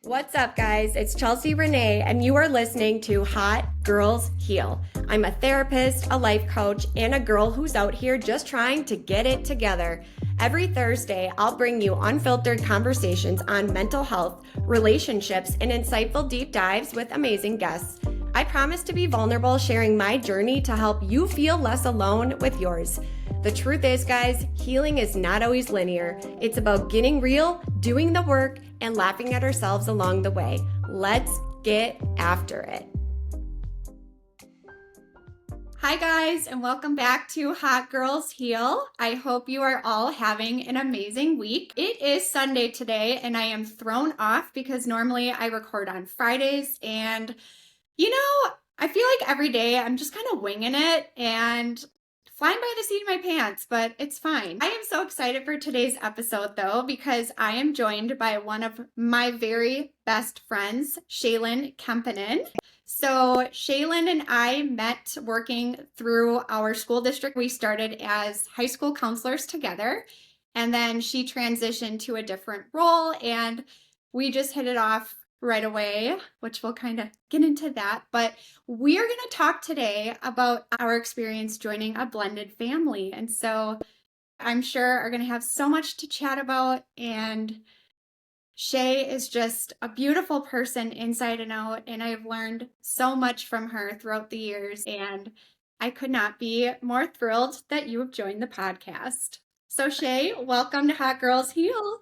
What's up, guys? It's Chelsea Renee, and you are listening to Hot Girls Heal. I'm a therapist, a life coach, and a girl who's out here just trying to get it together. Every Thursday, I'll bring you unfiltered conversations on mental health, relationships, and insightful deep dives with amazing guests. I promise to be vulnerable, sharing my journey to help you feel less alone with yours. The truth is, guys, healing is not always linear. It's about getting real, doing the work, and laughing at ourselves along the way. Let's get after it. Hi, guys, and welcome back to Hot Girls Heal. I hope you are all having an amazing week. It is Sunday today, and I am thrown off because normally I record on Fridays, and I feel like every day I'm just kind of winging it and flying by the seat of my pants, but it's fine. I am so excited for today's episode, though, because I am joined by one of my very best friends, Shae Kemppainen. So Shaylin and I met working through our school district. We started as high school counselors together, and then she transitioned to a different role, and we just hit it off right away, which we'll kind of get into that. But we are going to talk today about our experience joining a blended family. And so I'm sure are going to have so much to chat about. And Shae is just a beautiful person inside and out. And I've learned so much from her throughout the years. And I could not be more thrilled that you have joined the podcast. So Shae, welcome to Hot Girls Heal.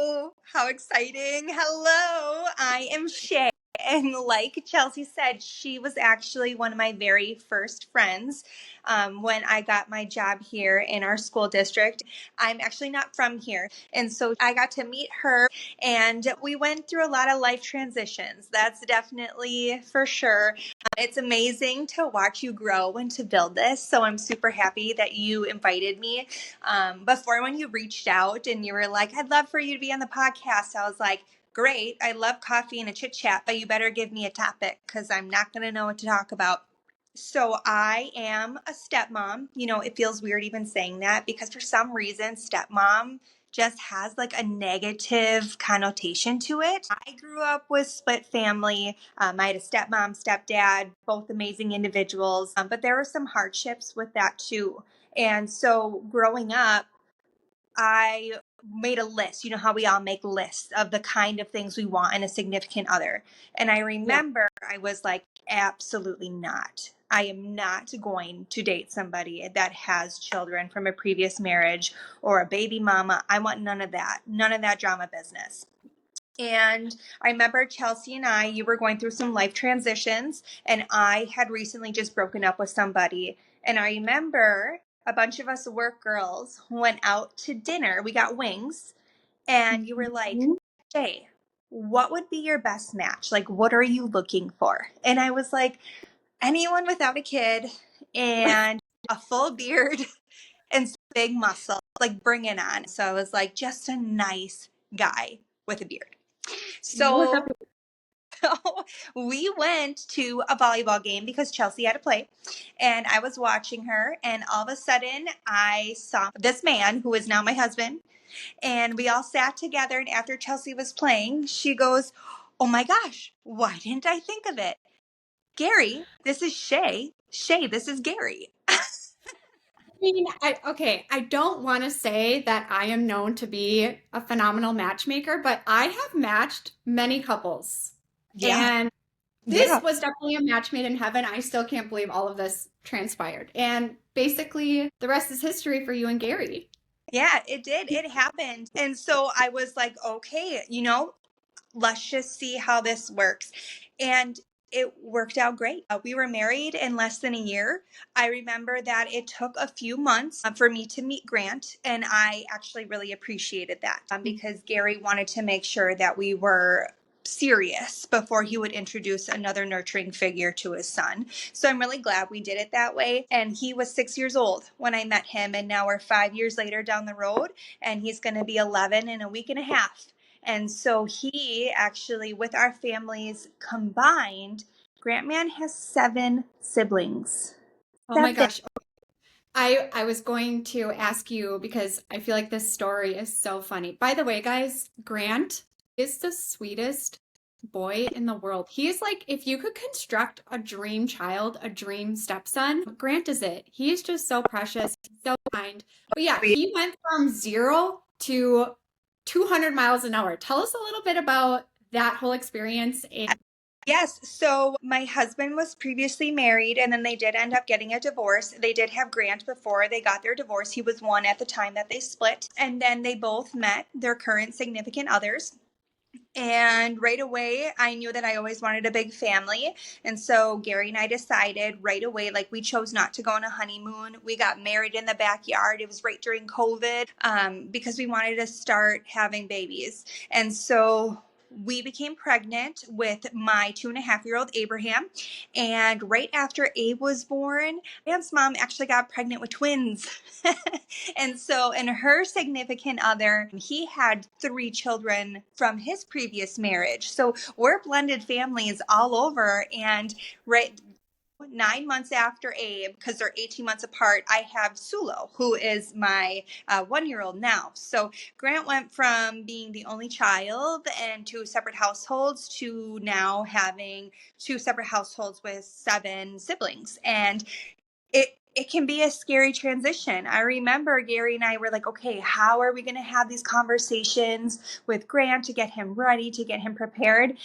Oh, how exciting. Hello, I am Shae. And like Chelsea said, she was actually one of my very first friends when I got my job here in our school district. I'm actually not from here. And so I got to meet her, and we went through a lot of life transitions. That's definitely for sure. It's amazing to watch you grow and to build this. So I'm super happy that you invited me. Before, when you reached out and you were like, I'd love for you to be on the podcast, I was like, great. I love coffee and a chit chat, but you better give me a topic because I'm not going to know what to talk about. So I am a stepmom. It feels weird even saying that because for some reason, stepmom just has like a negative connotation to it. I grew up with split family. I had a stepmom, stepdad, both amazing individuals, but there were some hardships with that too. And so growing up, I made a list. You know how we all make lists of the kind of things we want in a significant other. And I remember I was like, absolutely not. I am not going to date somebody that has children from a previous marriage or a baby mama. I want none of that drama business. And I remember Chelsea and you were going through some life transitions, and I had recently just broken up with somebody. And I remember a bunch of us work girls went out to dinner. We got wings, and you were like, hey, what would be your best match? Like, what are you looking for? And I was like, anyone without a kid and a full beard and some big muscle, like bring it on. So I was like, just a nice guy with a beard. So we went to a volleyball game because Chelsea had to play, and I was watching her, and all of a sudden I saw this man who is now my husband, and we all sat together, and after Chelsea was playing, she goes, oh my gosh, why didn't I think of it? Gary, this is Shae. Shae, this is Gary. I don't want to say that I am known to be a phenomenal matchmaker, but I have matched many couples. Yeah. And this was definitely a match made in heaven. I still can't believe all of this transpired. And basically, the rest is history for you and Gary. Yeah, it did. It happened. And so I was like, okay, let's just see how this works. And it worked out great. We were married in less than a year. I remember that it took a few months for me to meet Grant, and I actually really appreciated that because Gary wanted to make sure that we were serious before he would introduce another nurturing figure to his son. So I'm really glad we did it that way. And he was 6 years old when I met him, and now we're 5 years later down the road, and he's going to be 11 in a week and a half. And so he actually, with our families combined, Grantman has 7 siblings. Oh my gosh. I was going to ask you because I feel like this story is so funny. By the way, guys, Grant is the sweetest boy in the world. He's like, if you could construct a dream child, a dream stepson, Grant is it. He's just so precious, so kind. But yeah, he went from 0 to 200 miles an hour. Tell us a little bit about that whole experience. Yes. So my husband was previously married and then they did end up getting a divorce. They did have Grant before they got their divorce. He was one at the time that they split. And then they both met their current significant others. And right away, I knew that I always wanted a big family. And so Gary and I decided right away, like we chose not to go on a honeymoon. We got married in the backyard. It was right during COVID because we wanted to start having babies. And so we became pregnant with my 2.5-year-old Abraham. And right after Abe was born, Anne's mom actually got pregnant with twins. And her significant other, he had 3 children from his previous marriage. So we're blended families all over. And right 9 months after Abe, because they're 18 months apart, I have Sulo, who is my 1-year-old now. So Grant went from being the only child and 2 separate households to now having 2 separate households with 7 siblings. And it can be a scary transition. I remember Gary and I were like, okay, how are we going to have these conversations with Grant to get him ready, to get him prepared?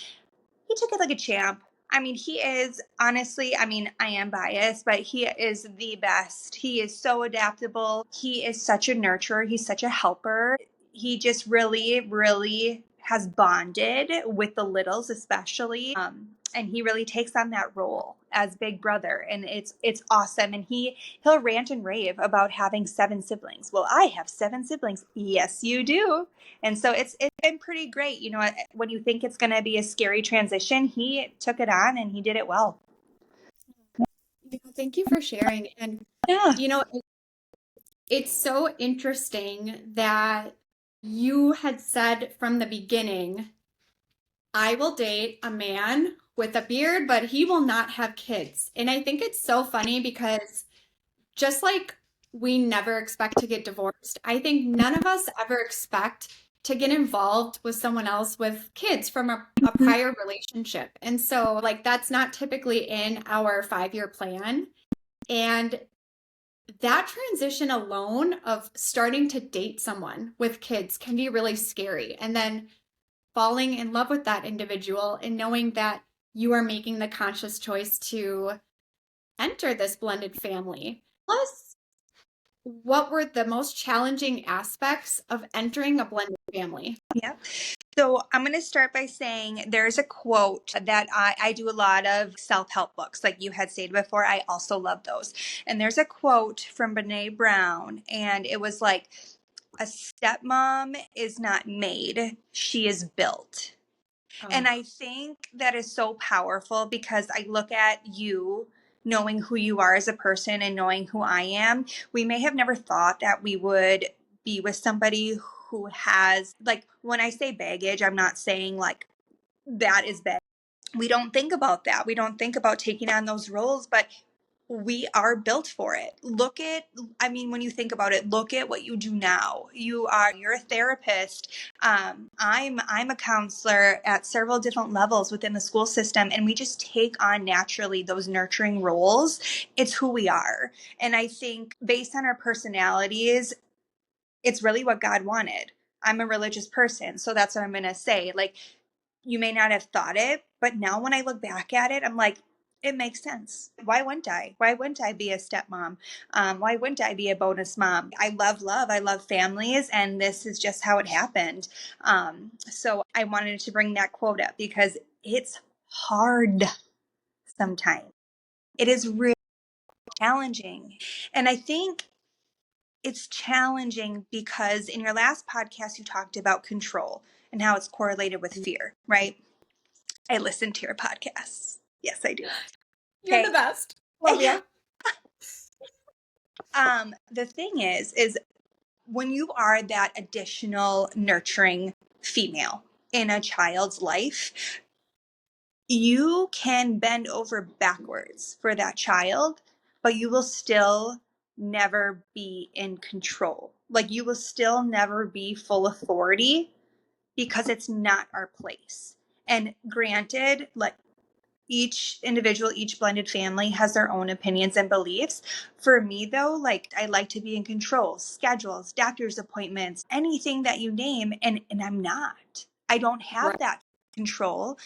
He took it like a champ. I mean, he is honestly, I mean, I am biased, but he is the best. He is so adaptable. He is such a nurturer. He's such a helper. He just really, really has bonded with the littles, especially. And he really takes on that role as big brother, and it's awesome. And he'll rant and rave about having 7 siblings. Well, I have 7 siblings. Yes, you do. And so it's been pretty great. You know, when you think it's going to be a scary transition, he took it on and he did it well. Thank you for sharing. And, Yeah. you know, it's so interesting that you had said from the beginning, I will date a man with a beard, but he will not have kids. And I think it's so funny because just like we never expect to get divorced, I think none of us ever expect to get involved with someone else with kids from a prior relationship. And so, like, that's not typically in our 5-year plan. And that transition alone of starting to date someone with kids can be really scary. And then falling in love with that individual and knowing that you are making the conscious choice to enter this blended family. Plus, what were the most challenging aspects of entering a blended family? Yeah. So I'm going to start by saying there's a quote that I do a lot of self-help books, like you had stated before. I also love those. And there's a quote from Brene Brown, and it was like, a stepmom is not made, she is built. And Oh, I think that is so powerful because I look at you knowing who you are as a person and knowing who I am. We may have never thought that we would be with somebody who has, like, when I say baggage, I'm not saying like that is bad. We don't think about that. We don't think about taking on those roles, but we are built for it. I mean, when you think about it, look at what you do now. You're a therapist. I'm a counselor at several different levels within the school system, and we just take on naturally those nurturing roles. It's who we are. And I think based on our personalities, it's really what God wanted. I'm a religious person, so that's what I'm going to say. Like, you may not have thought it, but now when I look back at it, I'm like, it makes sense. Why wouldn't I? Why wouldn't I be a stepmom? Why wouldn't I be a bonus mom? I love love. I love families, and this is just how it happened. So I wanted to bring that quote up because it's hard sometimes. It is really challenging. And I think it's challenging because in your last podcast, you talked about control and how it's correlated with fear, right? I listen to your podcasts. Yes, I do. you're the Okay. best. Love Yeah. you. The thing is when you are that additional nurturing female in a child's life, you can bend over backwards for that child, but you will still never be in control. Like, you will still never be full authority because it's not our place. And granted, like, each individual, each blended family has their own opinions and beliefs. For me, though, like, I like to be in control, schedules, doctor's appointments, anything that you name. And I'm not. I don't have Right. that control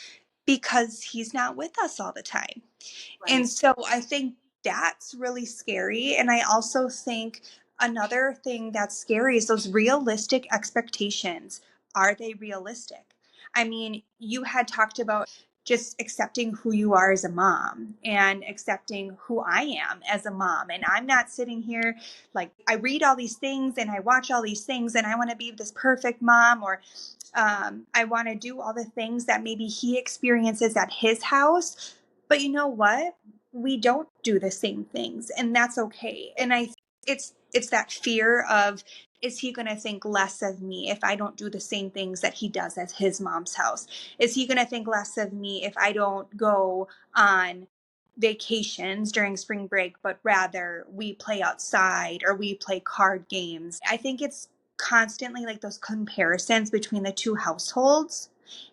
because he's not with us all the time. And Right. so I think that's really scary. And I also think another thing that's scary is those realistic expectations. Are they realistic? I mean, you had talked about just accepting who you are as a mom and accepting who I am as a mom. And I'm not sitting here like, I read all these things and I watch all these things and I want to be this perfect mom, or I want to do all the things that maybe he experiences at his house. But you know what? We don't do the same things, and that's okay. And I it's that fear of, is he going to think less of me if I don't do the same things that he does at his mom's house? Is he going to think less of me if I don't go on vacations during spring break, but rather we play outside or we play card games? I think it's constantly like those comparisons between the two households,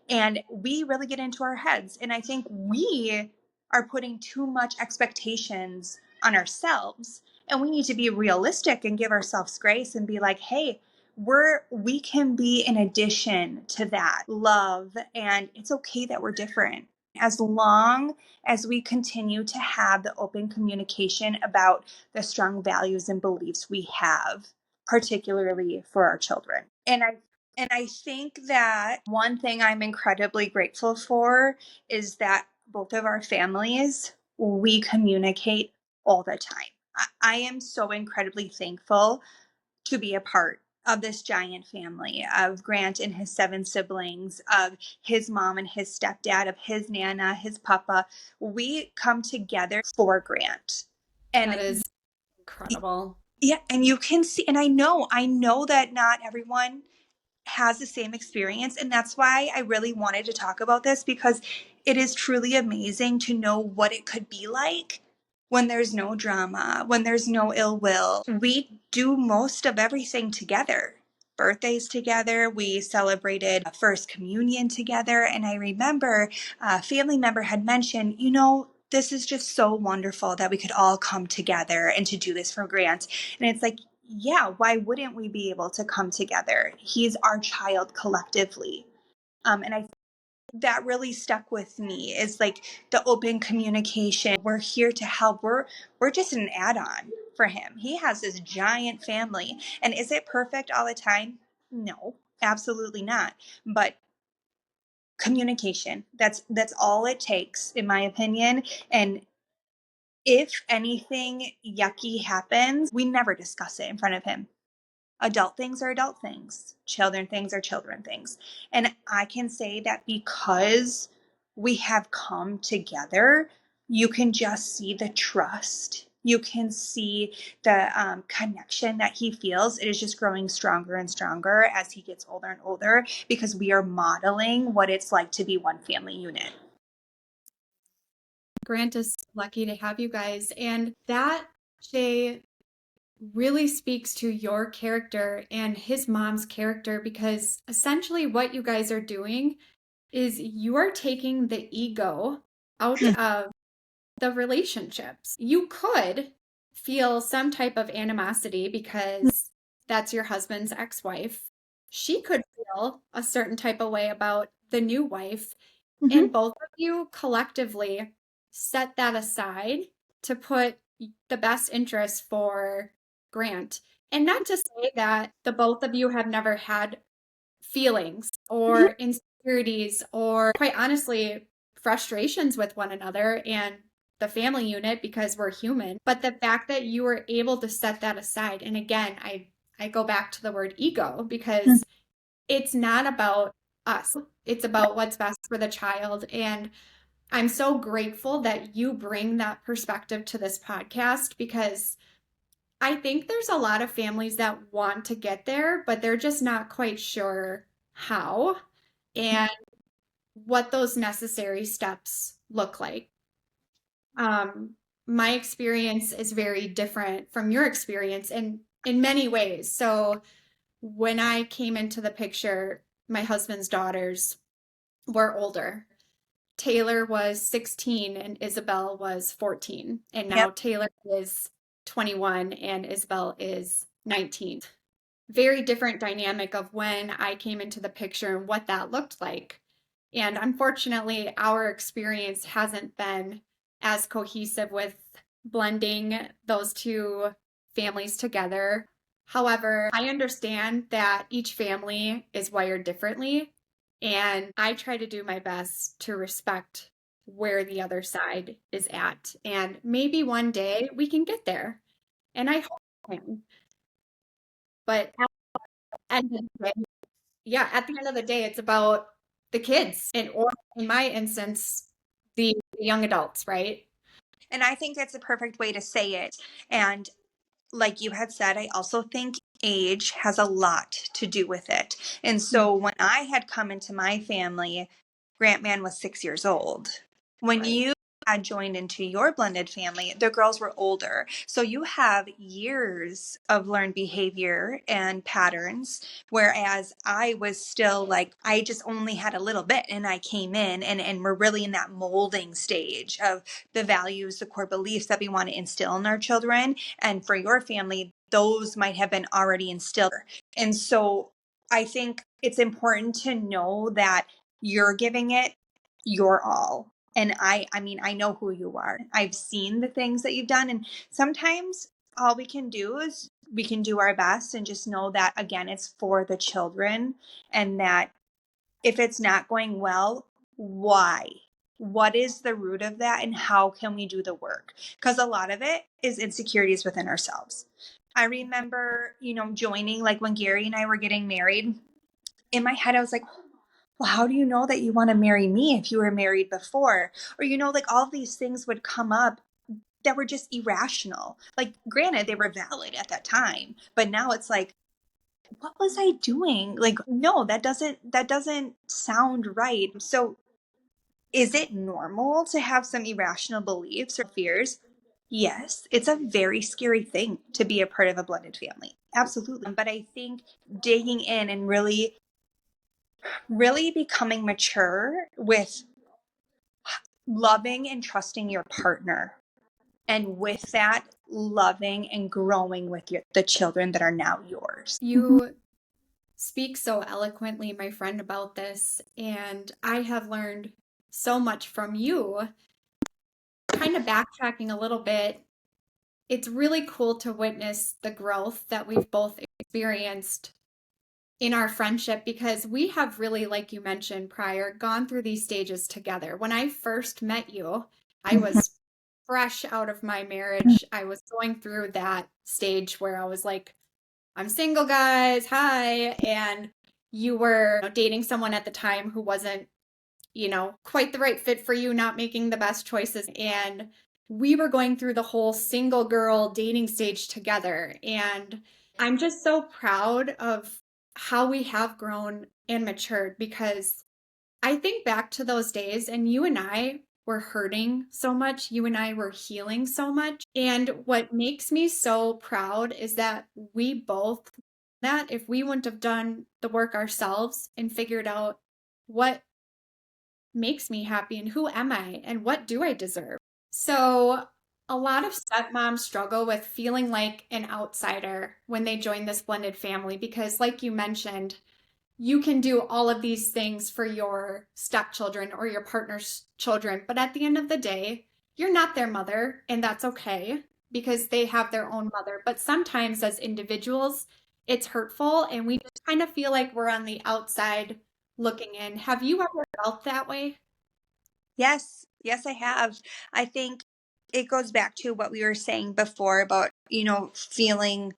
and we really get into our heads. And I think we are putting too much expectations on ourselves, and we need to be realistic and give ourselves grace and be like, hey, we can be in addition to that love, and it's okay that we're different, as long as we continue to have the open communication about the strong values and beliefs we have, particularly for our children. And I think that one thing I'm incredibly grateful for is that both of our families, we communicate all the time. I am so incredibly thankful to be a part of this giant family of Grant and his 7 siblings, of his mom and his stepdad, of his nana, his papa. We come together for Grant. That And is incredible. yeah, and you can see, and I know that not everyone has the same experience. And that's why I really wanted to talk about this, because it is truly amazing to know what it could be like when there's no drama, when there's no ill will. We do most of everything together. Birthdays together, we celebrated first communion together. And I remember a family member had mentioned, this is just so wonderful that we could all come together and to do this for Grant. And it's like, yeah, why wouldn't we be able to come together? He's our child collectively. And I that really stuck with me, is like the open communication. We're here to help. We're just an add-on for him. He has this giant family. And is it perfect all the time? No, absolutely not. But communication, that's all it takes, in my opinion. And if anything yucky happens, we never discuss it in front of him. Adult things are adult things. Children things are children things. And I can say that because we have come together, you can just see the trust. You can see the connection that he feels. It is just growing stronger and stronger as he gets older and older, because we are modeling what it's like to be one family unit. Grant is lucky to have you guys. And that, Shae, really speaks to your character and his mom's character, because essentially what you guys are doing is you are taking the ego out of the relationships. You could feel some type of animosity because that's your husband's ex-wife. She could feel a certain type of way about the new wife. Mm-hmm. And both of you collectively set that aside to put the best interest for Grant. And not to say that the both of you have never had feelings Mm-hmm. or insecurities or, quite honestly, frustrations with one another and the family unit, because we're human. But the fact that you were able to set that aside, and again, I go back to the word ego, because it's not about us. It's about what's best for the child. And I'm so grateful that you bring that perspective to this podcast, because I think there's a lot of families that want to get there, but they're just not quite sure how and what those necessary steps look like. Um, my experience is very different from your experience in many ways. So when I came into the picture, my husband's daughters were older. Taylor was 16 and Isabel was 14. And Yep. now Taylor is 21 and Isabel is 19. Very different dynamic of when I came into the picture and what that looked like. And unfortunately, our experience hasn't been as cohesive with blending those two families together. However, I understand that each family is wired differently, and I try to do my best to respect where the other side is at. And maybe one day we can get there. And I hope we can. But at the end of the day, yeah, at the end of the day, it's about the kids and or in my instance, the young adults, right? And I think that's a perfect way to say it. And like you had said, I also think age has a lot to do with it. And Mm, so when I had come into my family, Grant Man was 6 years old. When right. you had joined into your blended family, the girls were older. So you have years of learned behavior and patterns. Whereas I was still like, I just only had a little bit and I came in and we're really in that molding stage of the values, the core beliefs that we want to instill in our children. And for your family, those might have been already instilled. And so I think it's important to know that you're giving it your all. And I mean, I know who you are. I've seen the things that you've done. And sometimes all we can do is we can do our best and just know that, again, it's for the children and that if it's not going well, why? What is the root of that and how can we do the work? Because a lot of it is insecurities within ourselves. I remember, joining like when Gary and I were getting married. In my head, I was like, well, how do you know that you want to marry me if you were married before? Or, like all these things would come up that were just irrational. Like, granted, they were valid at that time, but now it's like, what was I doing? Like, no, that doesn't sound right. So is it normal to have some irrational beliefs or fears? Yes, it's a very scary thing to be a part of a blended family. Absolutely. But I think digging in and really, really becoming mature with loving and trusting your partner. And with that, loving and growing with the children that are now yours. You speak so eloquently, my friend, about this, and I have learned so much from you. Kind of backtracking a little bit, it's really cool to witness the growth that we've both experienced in our friendship because we have really, like you mentioned prior, gone through these stages together. When I first met you, I was fresh out of my marriage. I was going through that stage where I was like, I'm single, guys. Hi. And you were dating someone at the time who wasn't, quite the right fit for you, not making the best choices. And we were going through the whole single girl dating stage together. And I'm just so proud of how we have grown and matured because I think back to those days and you and I were hurting so much. You and I were healing so much. And what makes me so proud is that we both, that if we wouldn't have done the work ourselves and figured out what makes me happy and who am I and what do I deserve. So, a lot of stepmoms struggle with feeling like an outsider when they join this blended family because, like you mentioned, you can do all of these things for your stepchildren or your partner's children, but at the end of the day, you're not their mother, and that's okay because they have their own mother. But sometimes, as individuals, it's hurtful, and we just kind of feel like we're on the outside looking in. Have you ever felt that way? Yes, yes, I have. I think it goes back to what we were saying before about, feeling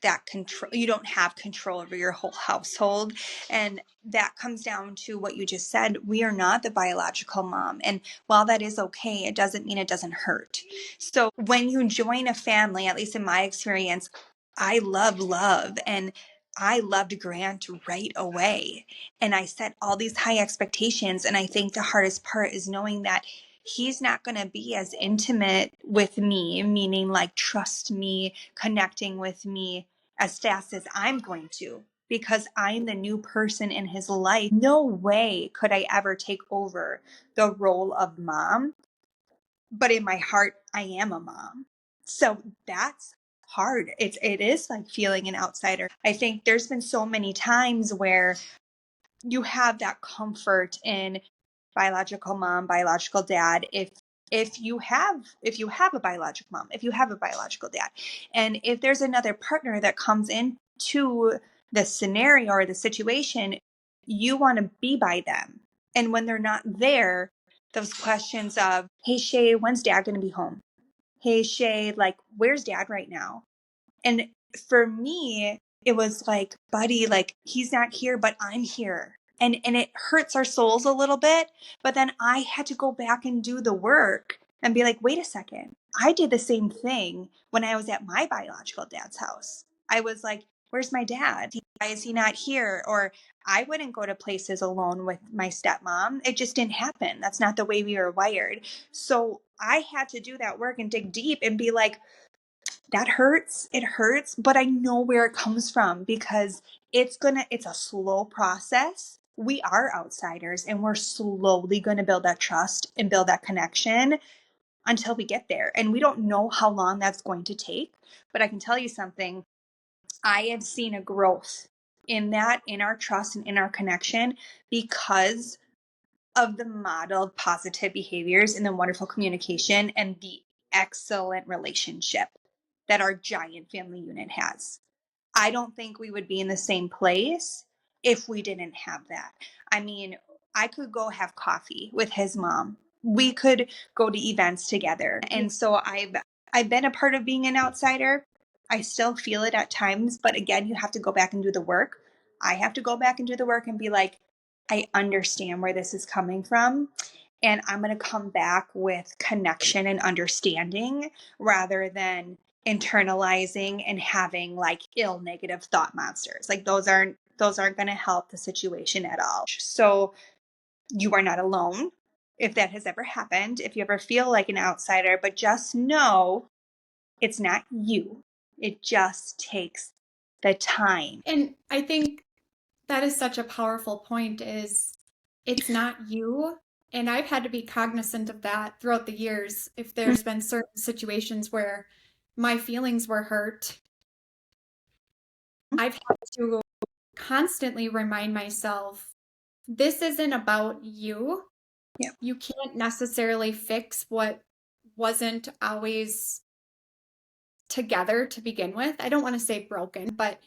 that control. You don't have control over your whole household. And that comes down to what you just said. We are not the biological mom. And while that is okay, it doesn't mean it doesn't hurt. So when you join a family, at least in my experience, I love love. And I loved Grant right away. And I set all these high expectations. And I think the hardest part is knowing that he's not going to be as intimate with me, meaning like trust me, connecting with me as fast as I'm going to. because I'm the new person in his life. No way could I ever take over the role of mom. But in my heart, I am a mom. So that's hard. It is like feeling an outsider. I think there's been so many times where you have that comfort in biological mom, biological dad, if you have a biological mom, if you have a biological dad. And if there's another partner that comes into the scenario or the situation, you want to be by them. And when they're not there, those questions of, hey Shae, when's dad gonna be home? Hey Shae, like, where's dad right now? And for me, it was like, buddy, like he's not here, but I'm here. And it hurts our souls a little bit. But then I had to go back and do the work and be like, wait a second. I did the same thing when I was at my biological dad's house. I was like, where's my dad? Why is he not here? Or I wouldn't go to places alone with my stepmom. It just didn't happen. That's not the way we were wired. So I had to do that work and dig deep and be like, that hurts. It hurts, but I know where it comes from because it's a slow process. We are outsiders and we're slowly going to build that trust and build that connection until we get there. And we don't know how long that's going to take, but I can tell you something. I have seen a growth in that, in our trust and in our connection because of the modeled positive behaviors and the wonderful communication and the excellent relationship that our giant family unit has. I don't think we would be in the same place if we didn't have that. I mean, I could go have coffee with his mom. We could go to events together. And so I've been a part of being an outsider. I still feel it at times, but again, you have to go back and do the work. I have to go back and do the work and be like, I understand where this is coming from. And I'm going to come back with connection and understanding rather than internalizing and having like ill negative thought monsters. Like those aren't going to help the situation at all. So you are not alone if that has ever happened, if you ever feel like an outsider, but just know it's not you. It just takes the time. And I think that is such a powerful point is it's not you. And I've had to be cognizant of that throughout the years. If there's been certain situations where my feelings were hurt, I've had to constantly remind myself, this isn't about you. Yeah. You can't necessarily fix what wasn't always together to begin with. I don't want to say broken, but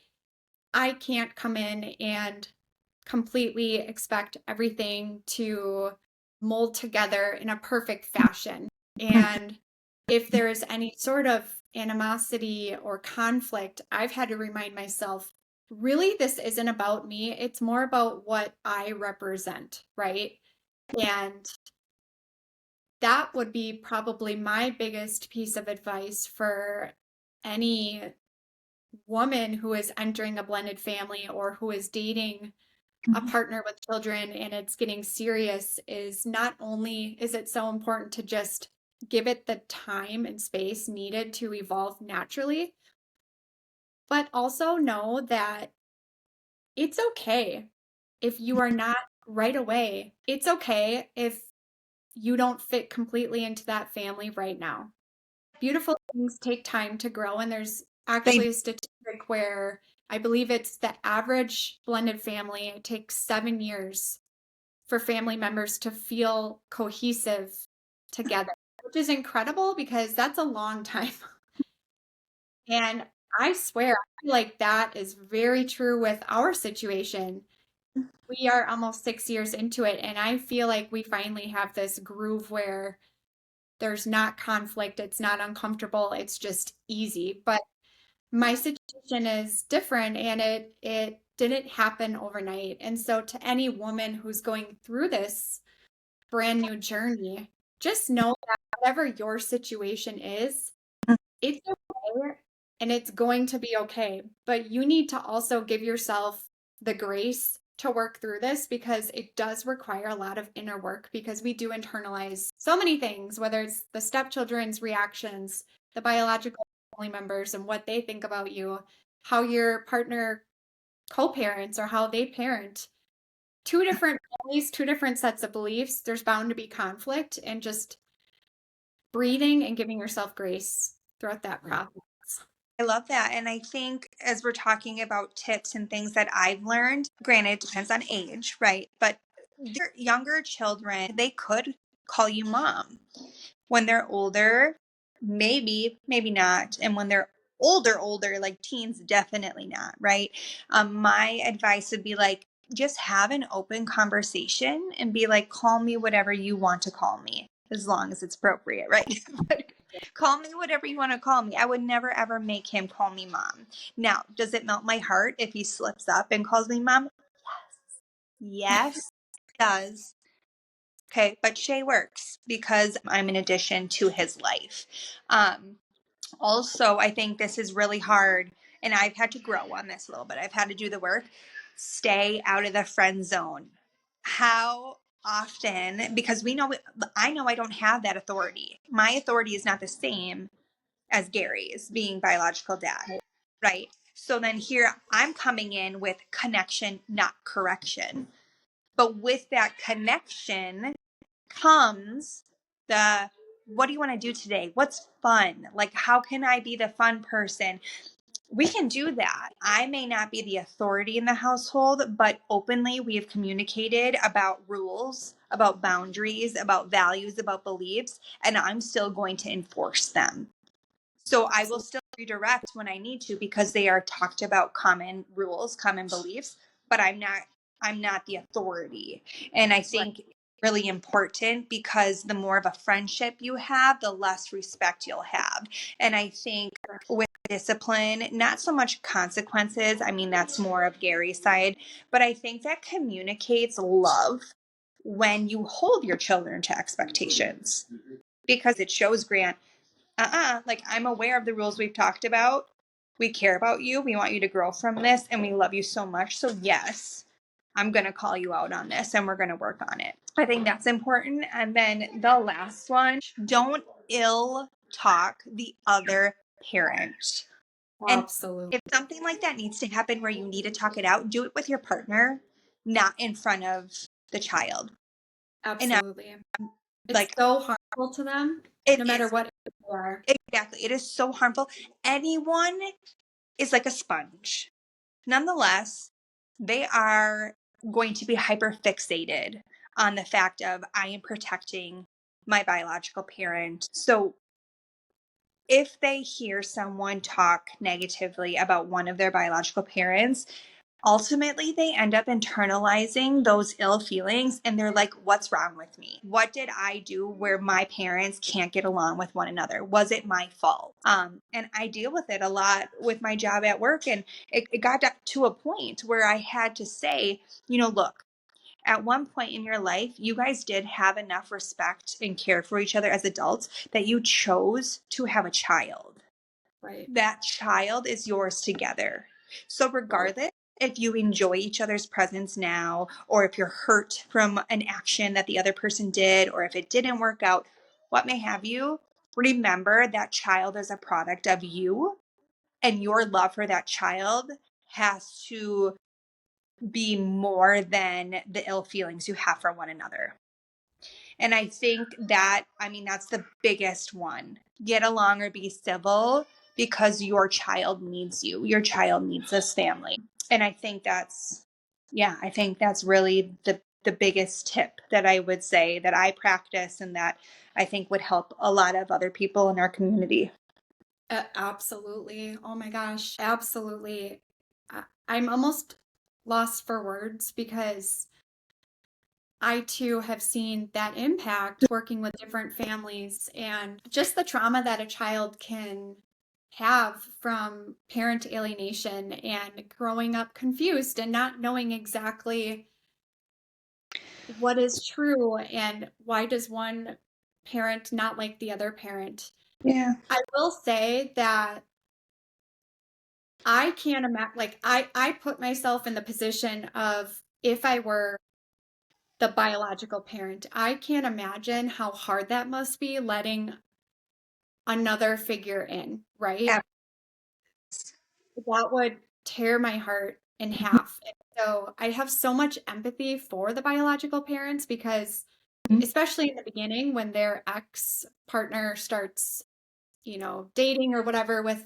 I can't come in and completely expect everything to mold together in a perfect fashion. And if there is any sort of animosity or conflict, I've had to remind myself, really, this isn't about me. It's more about what I represent, right? And that would be probably my biggest piece of advice for any woman who is entering a blended family or who is dating a partner with children and it's getting serious is not only is it so important to just give it the time and space needed to evolve naturally, but also know that it's okay if you are not right away. It's okay if you don't fit completely into that family right now. Beautiful things take time to grow, and there's They actually a statistic where I believe it's the average blended family, it takes 7 years for family members to feel cohesive together, which is incredible because that's a long time. And I swear, I feel like that is very true with our situation. We are almost 6 years into it, and I feel like we finally have this groove where there's not conflict, it's not uncomfortable, it's just easy. But my situation is different and it didn't happen overnight. And so to any woman who's going through this brand new journey, just know that whatever your situation is, it's okay and it's going to be okay. But you need to also give yourself the grace to work through this because it does require a lot of inner work because we do internalize so many things, whether it's the stepchildren's reactions, the biological family members and what they think about you, how your partner co-parents or how they parent. Two different families, two different sets of beliefs. There's bound to be conflict, and just breathing and giving yourself grace throughout that process. I love that. And I think as we're talking about tips and things that I've learned, granted, it depends on age, right? But younger children, they could call you mom. When they're older, maybe not. And when they're older, like teens, definitely not, right? My advice would be like, just have an open conversation and be like, call me whatever you want to call me, as long as it's appropriate, right? But call me whatever you want to call me. I would never ever make him call me mom. Now, does it melt my heart if he slips up and calls me mom? Yes, it does. Okay, but Shae works because I'm an addition to his life. Um, Also, I think this is really hard, and I've had to grow on this a little bit. I've had to do the work. Stay out of the friend zone. How often? Because I know I don't have that authority. My authority is not the same as Gary's being biological dad, right? So then here I'm coming in with connection, not correction. But with that connection comes the what do you want to do today? What's fun? Like, how can I be the fun person? We can do that. I may not be the authority in the household, but openly we have communicated about rules, about boundaries, about values, about beliefs, and I'm still going to enforce them. So I will still redirect when I need to because they are talked about common rules, common beliefs, but I'm not the authority. And I Right. think really important because the more of a friendship you have, the less respect you'll have. And I think with discipline, not so much consequences. I mean, that's more of Gary's side, but I think that communicates love when you hold your children to expectations because it shows Grant like I'm aware of the rules we've talked about. We care about you. We want you to grow from this and we love you so much. So, yes, I'm going to call you out on this and we're going to work on it. I think that's important. And then the last one, don't ill talk the other parent. And Absolutely. if something like that needs to happen where you need to talk it out, do it with your partner, not in front of the child. And I'm Absolutely. It's like, so harmful to them, it no matter is what age you are. exactly, it is so harmful. Anyone is like a sponge. Nonetheless, they are going to be hyper fixated on the fact of I am protecting my biological parent. So if they hear someone talk negatively about one of their biological parents, ultimately they end up internalizing those ill feelings and they're like, what's wrong with me? What did I do where my parents can't get along with one another? Was it my fault? And I deal with it a lot with my job at work, and it got to a point where I had to say, look, at one point in your life you guys did have enough respect and care for each other as adults that you chose to have a child. Right. That child is yours together. So, Right. regardless if you enjoy each other's presence now, or if you're hurt from an action that the other person did, or if it didn't work out, what may have you, remember that child is a product of you, and your love for that child has to be more than the ill feelings you have for one another. And I think that, I mean, that's the biggest one. Get along or be civil because your child needs you. Your child needs this family. And I think that's really the biggest tip that I would say that I practice and that I think would help a lot of other people in our community. Absolutely. Oh my gosh. Absolutely. I'm almost lost for words because I too have seen that impact working with different families and just the trauma that a child can have from parent alienation and growing up confused and not knowing exactly what is true and why does one parent not like the other parent. Yeah. I will say that I can't imagine, like, I put myself in the position of if I were the biological parent. I can't imagine how hard that must be letting another figure in, right? Ab- That would tear my heart. in half. And so I have so much empathy for the biological parents because especially in the beginning when their ex partner starts, dating or whatever with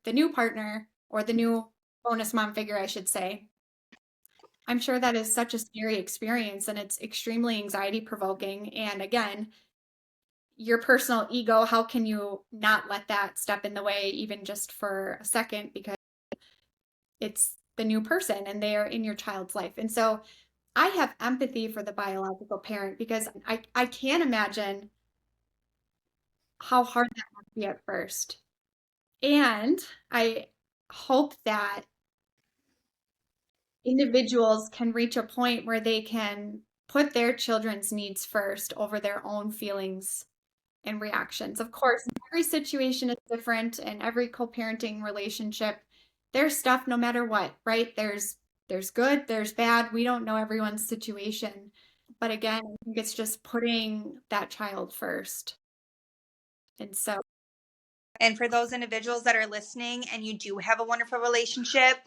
the new partner or the new bonus mom figure, I should say. I'm sure that is such a scary experience and it's extremely anxiety provoking. And again, your personal ego, how can you not let that step in the way even just for a second because it's the new person and they are in your child's life. And so I have empathy for the biological parent because I can't imagine how hard that must be at first. And I hope that individuals can reach a point where they can put their children's needs first over their own feelings and reactions. Of course, every situation is different and every co-parenting relationship, there's stuff no matter what, right? There's good, there's bad. We don't know everyone's situation. But again, I think it's just putting that child first. And so, And for those individuals that are listening and you do have a wonderful relationship,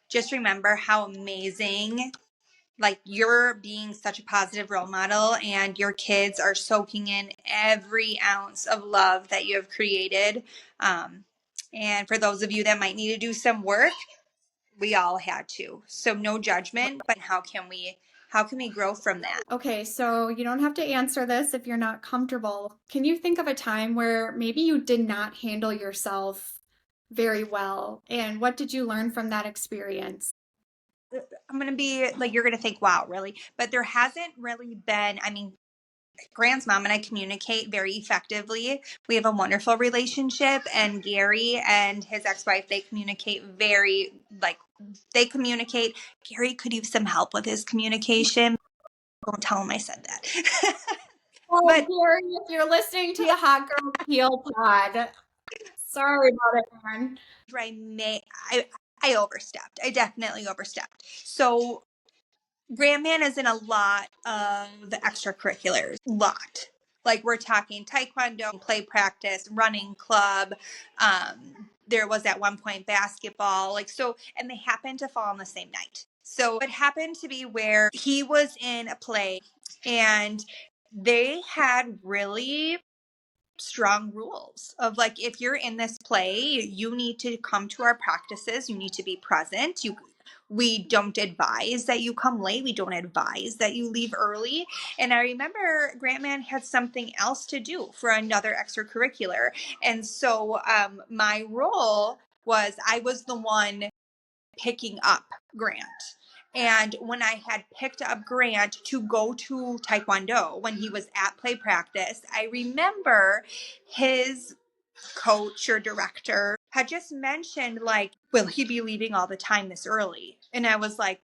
just remember how amazing, like, you're being such a positive role model and your kids are soaking in every ounce of love that you have created. Um, and for those of you that might need to do some work, we all had to. So no judgment, but how can we grow from that? okay, so you don't have to answer this if you're not comfortable. Can you think of a time where maybe you did not handle yourself very well? And what did you learn from that experience? I'm going to be like, you're going to think, wow, really? But there hasn't really been, I mean, Grant's mom and I communicate very effectively. We have a wonderful relationship, and Gary and his ex-wife, they communicate very, like, they communicate. Gary could use some help with his communication. Don't tell him I said that. Oh, But Gary, if you're listening to the Hot Girl Peel pod, sorry about it, man. I may, I overstepped. I definitely overstepped. So Grandman is in a lot of the extracurriculars. Lot. Like, we're talking taekwondo, play practice, running club. There was at one point basketball. Like, so, and they happened to fall on the same night. So it happened to be where he was in a play and they had really strong rules of, like, if you're in this play, you need to come to our practices, you need to be present. We don't advise that you come late, we don't advise that you leave early. And I remember Grantman had something else to do for another extracurricular, and so my role was, I was the one picking up Grant. And when I had picked up Grant to go to Taekwondo when he was at play practice, I remember his coach or director had just mentioned, like, will he be leaving all the time this early? And I was like,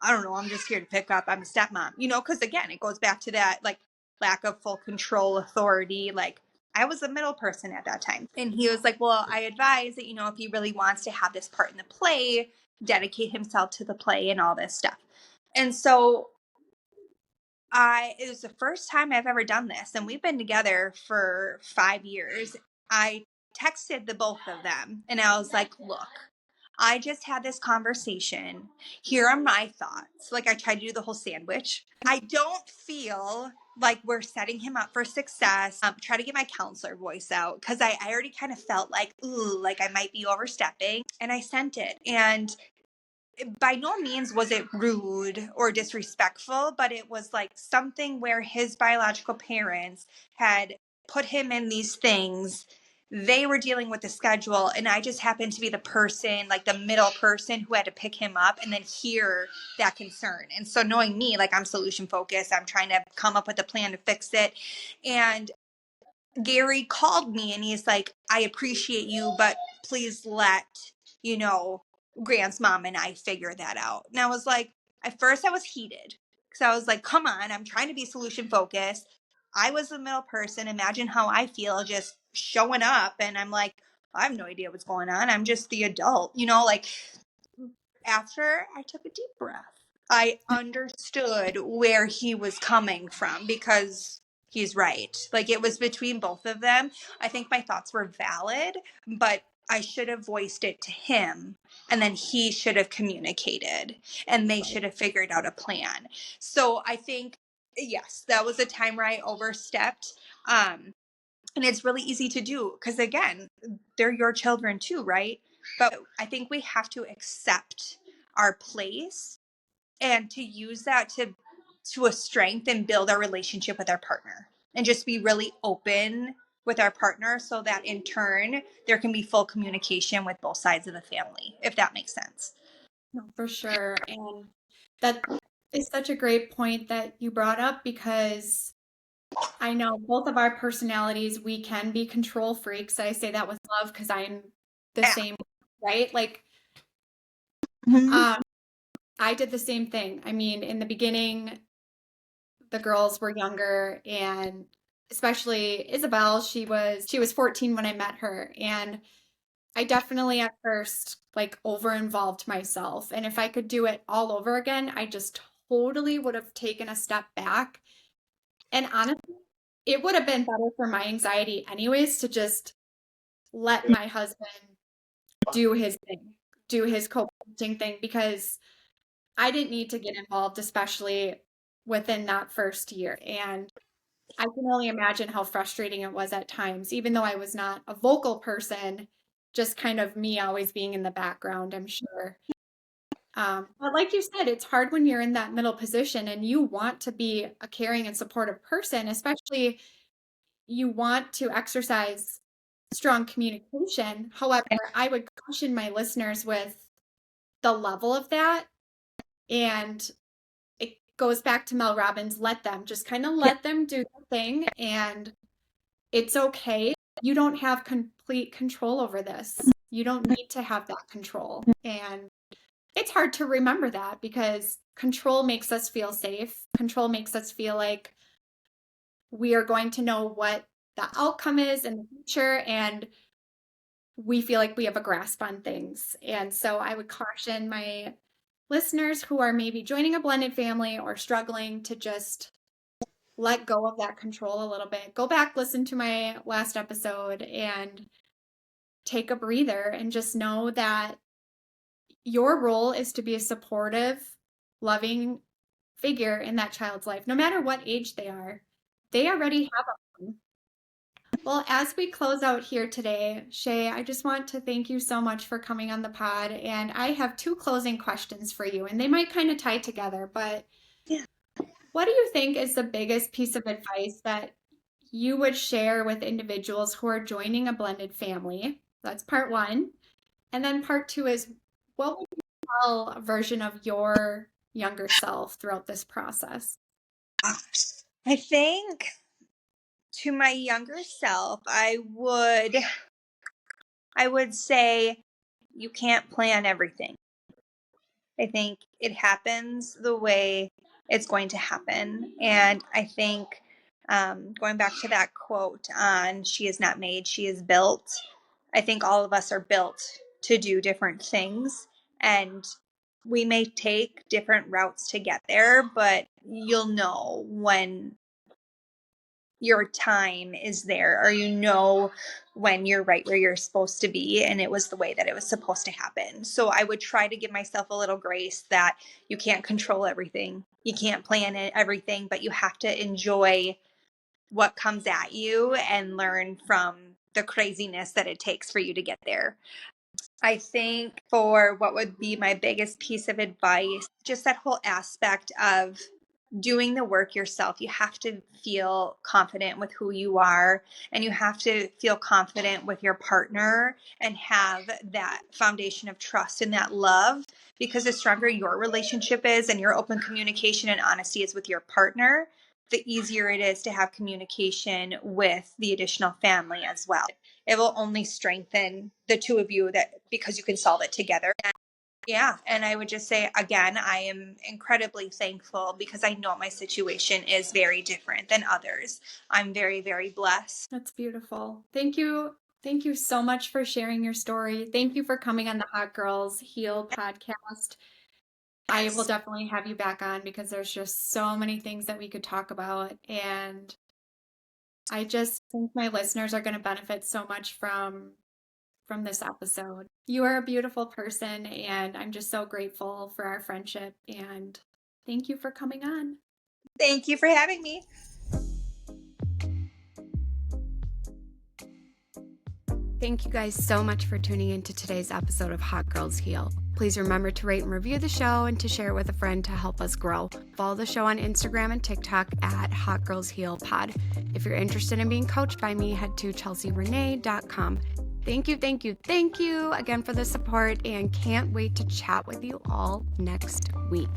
I don't know, I'm just here to pick up. I'm a stepmom, because again, it goes back to that, like, lack of full control, authority. Like, I was a middle person at that time. And he was like, well, I advise that, if he really wants to have this part in the play, dedicate himself to the play and all this stuff. And so it was the first time I've ever done this. And we've been together for 5 years. I texted the both of them and I was like, look, I just had this conversation. Here are my thoughts. Like, I tried to do the whole sandwich. I don't feel like we're setting him up for success. Try to get my counselor voice out because I already kind of felt like, ooh, like I might be overstepping. And I sent it. And by no means was it rude or disrespectful, but it was like something where his biological parents had put him in these things. They were dealing with the schedule, and I just happened to be the person, like the middle person who had to pick him up and then hear that concern. And so, knowing me, like, I'm solution focused, I'm trying to come up with a plan to fix it. And Gary called me and he's like, I appreciate you, but please let, Grant's mom and I figure that out. And I was like, at first I was heated because I was like, come on, I'm trying to be solution focused. I was the middle person. Imagine how I feel just showing up. And I'm like, I have no idea what's going on. I'm just the adult, like, after I took a deep breath, I understood where he was coming from because he's right. Like, it was between both of them. I think my thoughts were valid, but I should have voiced it to him, and then he should have communicated, and they should have figured out a plan. So I think, yes, that was a time where I overstepped. And it's really easy to do because, again, they're your children too, right? But I think we have to accept our place and to use that to a strength and build our relationship with our partner, and just be really open with our partner so that in turn there can be full communication with both sides of the family, if that makes sense. No, for sure. And that is such a great point that you brought up because I know both of our personalities, we can be control freaks. I say that with love because I'm the Yeah. same, right? Like, Mhm. um, I did the same thing. I mean, in the beginning, the girls were younger, and especially Isabel, she was 14 when I met her, and I definitely at first like over involved myself. And if I could do it all over again, I just totally would have taken a step back. And honestly, it would have been better for my anxiety anyways to just let my husband do his thing, do his co-parenting thing, because I didn't need to get involved, especially within that first year. And I can only imagine how frustrating it was at times, even though I was not a vocal person, just kind of me always being in the background, I'm sure. But like you said, it's hard when you're in that middle position and you want to be a caring and supportive person, especially you want to exercise strong communication. However, I would caution my listeners with the level of that. And it goes back to Mel Robbins, let them just kind of Yeah. let them do their thing. And it's okay. You don't have complete control over this. You don't need to have that control. And it's hard to remember that because control makes us feel safe. Control makes us feel like we are going to know what the outcome is in the future, and we feel like we have a grasp on things. And so I would caution my listeners who are maybe joining a blended family or struggling to just let go of that control a little bit. Go back, listen to my last episode, and take a breather and just know that your role is to be a supportive, loving figure in that child's life, no matter what age they are. They already have a home. Well, as we close out here today, Shae, I just want to thank you so much for coming on the pod. And I have two closing questions for you, and they might kind of tie together, but Yeah. what do you think is the biggest piece of advice that you would share with individuals who are joining a blended family? That's part one. And then part two is what would you tell a version of your younger self throughout this process? I think to my younger self, I would say you can't plan everything. I think it happens the way it's going to happen. And I think, going back to that quote on she is not made, she is built, I think all of us are built to do different things. And we may take different routes to get there, but you'll know when your time is there, or when you're right where you're supposed to be and it was the way that it was supposed to happen. So I would try to give myself a little grace that you can't control everything, you can't plan everything, but you have to enjoy what comes at you and learn from the craziness that it takes for you to get there. I think for what would be my biggest piece of advice, just that whole aspect of doing the work yourself. You have to feel confident with who you are, and you have to feel confident with your partner and have that foundation of trust and that love, because the stronger your relationship is and your open communication and honesty is with your partner, the easier it is to have communication with the additional family as well. It will only strengthen the two of you, that because you can solve it together. Yeah, and I would just say again, I am incredibly thankful because I know my situation is very different than others. I'm very, very blessed. That's beautiful. Thank you. Thank you so much for sharing your story. Thank you for coming on the Hot Girls Heal podcast. I will Yes. definitely have you back on because there's just so many things that we could talk about. And I just think my listeners are going to benefit so much from from this episode. You are a beautiful person, and I'm just so grateful for our friendship. And thank you for coming on. Thank you for having me. Thank you guys so much for tuning into today's episode of Hot Girls Heal. Please remember to rate and review the show and to share it with a friend to help us grow. Follow the show on Instagram and TikTok at Hot Girls Heal Pod. If you're interested in being coached by me, head to chelsearenee.com. Thank you again for the support, and can't wait to chat with you all next week.